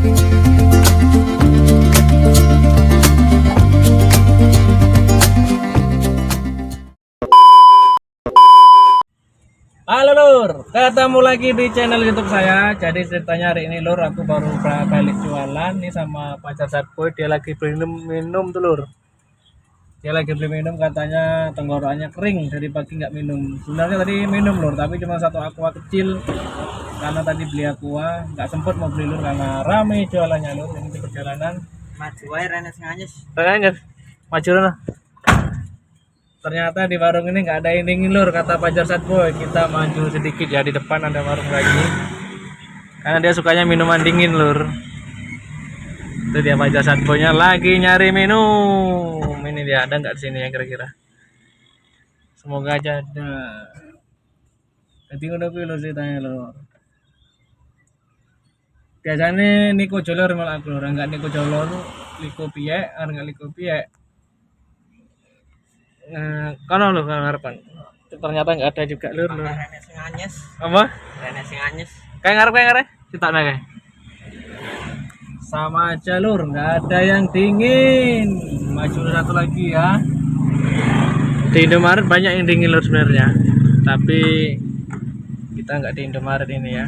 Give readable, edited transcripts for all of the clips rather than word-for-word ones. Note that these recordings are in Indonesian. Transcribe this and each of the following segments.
Halo Lur, ketemu lagi di channel YouTube saya. Jadi ceritanya hari ini Lur, aku baru balik jualan nih sama pacar Satboy. Dia lagi beli minum tuh Lur. Dia lagi beli minum, katanya tenggorokannya kering dari pagi nggak minum. Sebenarnya tadi minum Lur, tapi cuma satu aqua kecil. Karena tadi beli aqua, nggak sempet mau beli Lur karena rame jualannya Lur. Ini di perjalanan. Maju ae rene sing anyes. Tanya maju lah. Ternyata di warung ini nggak ada yang dingin Lur, kata pacar Satboy. Kita maju sedikit ya, di depan ada warung lagi. Karena dia sukanya minuman dingin Lur. Itu dia pacar Satboynya lagi nyari minum. Ini dia, ada nggak di sini ya kira-kira? Semoga aja ada. Jadi udah pilih ceritanya Lur. Biasanya Niko Jolor malah aku Lur, enggak Niko Jolor, Liko Piye, enggak Liko Piye. Kono lho harapan. Ternyata nggak ada juga Lur. Rene sing anyes. Apa? Rene sing anyes. Kayak ngarep cetakna kayak. Sama aja Lur, nggak ada yang dingin. Maju satu lagi ya. Di Indomaret banyak yang dingin Lur sebenarnya. Tapi kita nggak di Indomaret ini ya.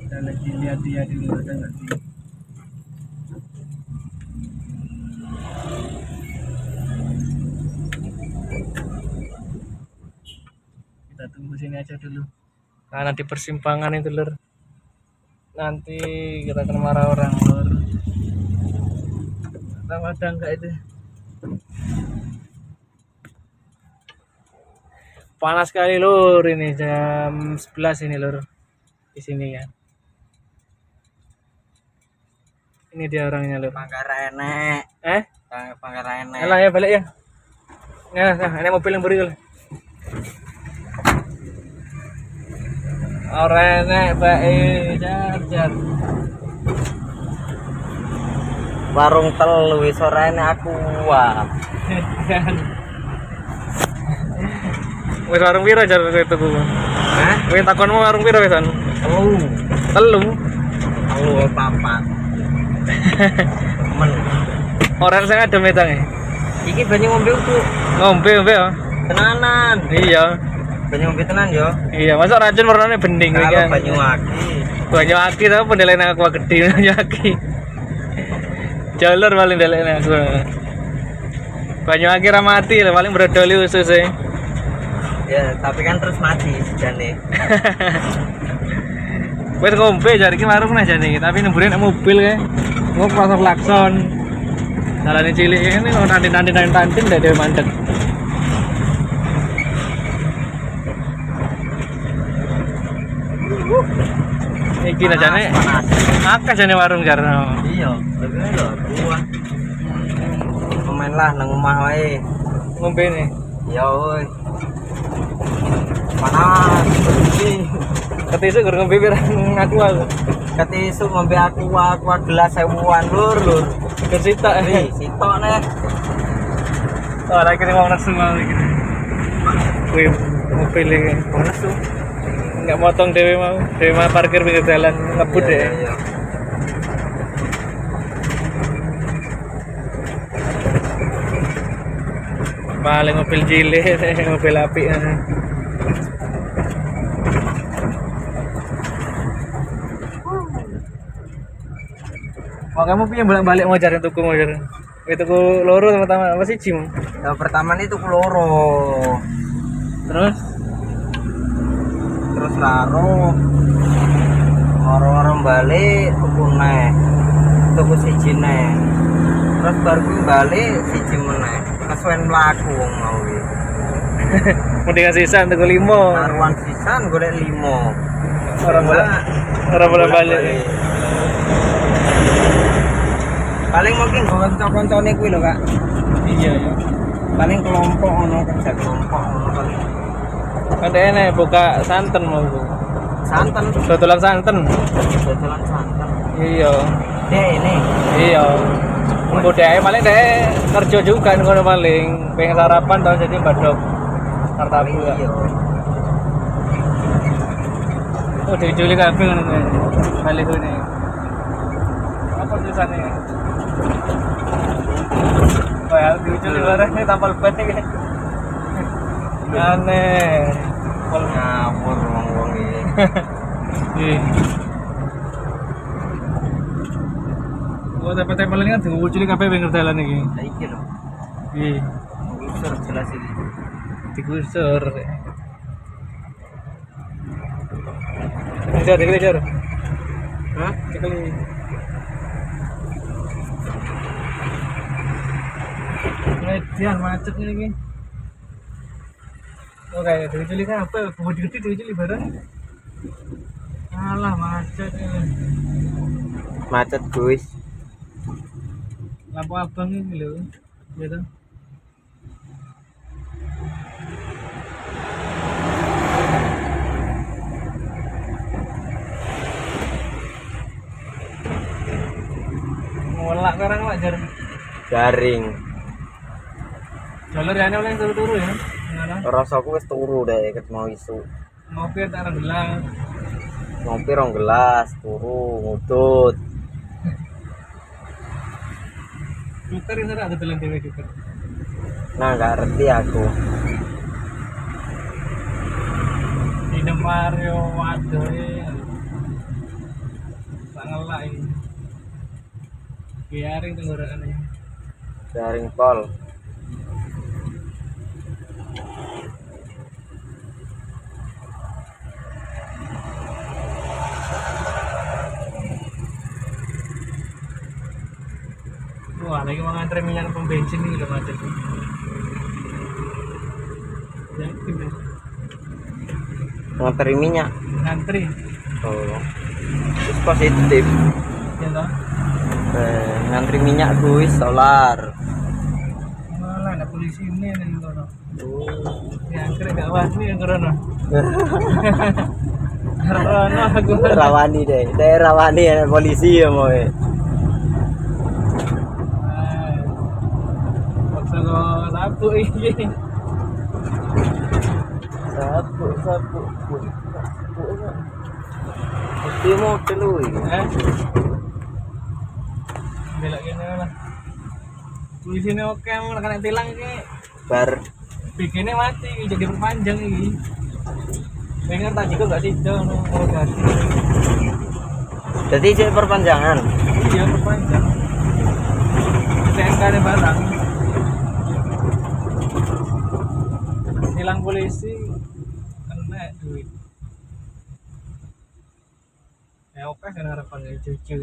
Kita lagi lihat dia dulu, ada nggak sih? Kita tunggu sini aja dulu karena di persimpangan itu Lur, nanti kita kena marah orang Lur. Ada enggak itu? Panas sekali Lur, ini jam 11 ini Lur di sini ya. Ini dia orangnya Lur. Panggara enek. Panggara enek. Elah ya, balik ya. Nah, ini mobil yang beri Orangnya baik jar. Warung telu wis ora enek aku wah. Wis warung piro jar itu ku? Hah? Wis takonmu warung piro wisan? Telu. Telu. Telu papat. Men. Orang sing adem etange. Iki banyu ngombe tuh. Ngombe ya. Tenanan. Iya. Banyu ngombe tenan yo. Iya, masa racun warnanya bening iki Kalau kan. banyu aki. Banyu aki tapi penilaian aku gede banyu aki. Jalur paling ndelekne aku. Banyu aki ra mati lho, paling brodoli usus e. Ya, tapi kan terus mati sejane. Wes ngombe jar iki warung nah jane iki, tapi nembure nek mobil kae. Ngok pasar klakson. Jalane cilik ini kok nanti ndak dhewe mandek. Iki jane akeh jane warung jar. Iya, tapi lho buah. Pemain lah nang omah wae. Ngombe ne. Ya woi. Panas. Ketisuk gur ngombe pirang aku. Ketisuk ngombe aku gelas 1000-an lur. Kesita. Sitok nek. Oh, lagi ngomong nesu mau iki. Kuwi mobil iki nesu. Enggak motong dewe mau parkir pinggir jalan ngebut deh. Iya. Paling mobil cilik, mobil api. Kamu piye bolak-balik mau cari tuku mau cari. Itu ku loro pertama apa sih Jim? Yang pertama ini tuku loro. Terus laro. Orang-orang balik tuku neh. Tuku siji neh. Terus baru balik siji meneh. Kesuwen mlaku wong mau iki. mendingan sisa tuku 5. Taruhan sisan golek 5. Orang bolak-balik. Paling mungkin kanca-kancane kuwi lho, Kak. Iya ya. Paling kelompok ono kerja kelompok ono paling. Ada enak buka santen mau. Santen, Dodolan santen. dodolan santen. Iya. Dek ini. Iya. Mbok dhek paling dhek kerja juga ngono paling. Pengen sarapan tau jadi badok. Martabak. Iya. Oh, diculik kabeh ngono kuwi. Balik ini. Apa tulisannya? Oh ya, diculik bareng ini tampal ban iki. Aneh. Pol ngawur wong-wong iki. Ih. Oh, tempel-tempel ini kan diculik kabeh wing dalan iki. Lah iki lho. Ih, Usur jelas iki. digusur. Kejar. Hah? Sekali. Median macet ini. Oh kayak diculik apa? Bodi gede diculik bareng. Alah macet ini. Macet guys. Lampu abang ini loh. Gitu. Ngolak sekarang Pak jar. Garing. Jalur ya oleh turu-turu ya. Ngana. Rasaku wis turu deh ket mau isu. Ngopi tak gelang. Ngopi rong gelas, turu, ngutut. Cuker ini ada dalam dewe cuker. Nah, nggak ngerti aku. Ini Mario waduh ya. Tak ngelak ini. Biarin tenggorokannya. Garing pol. Wah, lagi mau ngantre minyak pom bensin ini loh macet. Yakin ya? Nganteri minyak. Ngantri. Oh. Terus positif. Ya toh? Ngantri minyak guys, solar. Malah ada polisi ini yang kono. Oh. Ngantri gak wani yang kono. Kono aku. Rawani deh, daerah Rawani ya polisi ya mau. Waktu Sabtu ini. Sapu. Mesti mau dulu ini. Belok gini lah. Polisi ini oke, mau kena tilang ini. Bar Bikinnya mati, jadi perpanjang ini. Dengar tadi kok gak sih, mau ganti. jadi jadi perpanjangan. Iya perpanjang. STNK ada barang. Hilang polisi, kena duit. Ya oke kan harapan dari cucu.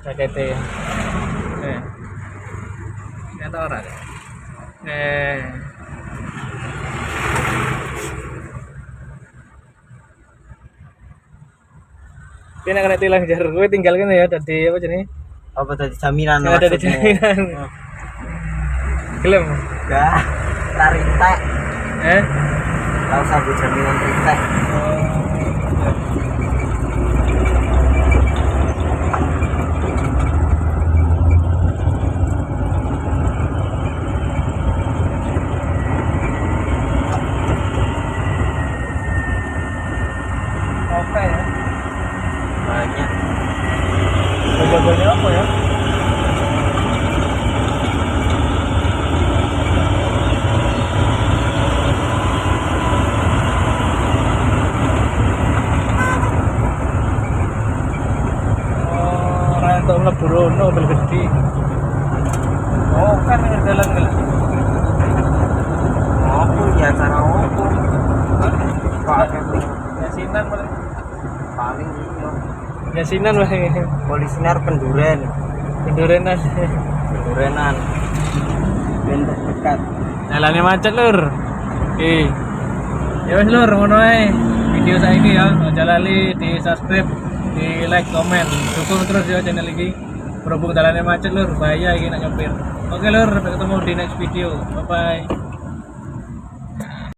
Jaketnya. Ternyata orang. Ini kena tilang jar, gue tinggal kan ya tadi apa jenis? Apa tadi jaminan Yang ada di maksudmu? jaminan. Gelem. Enggak, tarintek. Eh? Tahu sabu jaminan rintek. Oke ya. Banyak. Jagoannya apa ya? Oh, orang untuk mlebu rono mobil gede. Oh, kan yang jalan kan. Apa ya cara apa? Paling Yasinan paling. paling iya. Yasinan paling. Polisinar penduren, Kendurenan. pendurenan. Bentuk dekat. Jalannya macet lur. Ya wes lur, ngono ae. Video saiki ya, aja lali di subscribe, di like, komen, dukung terus ya channel iki. Berhubung jalannya macet lur, bahaya iki nak nyopir. Oke lur, sampai ketemu di next video. Bye bye.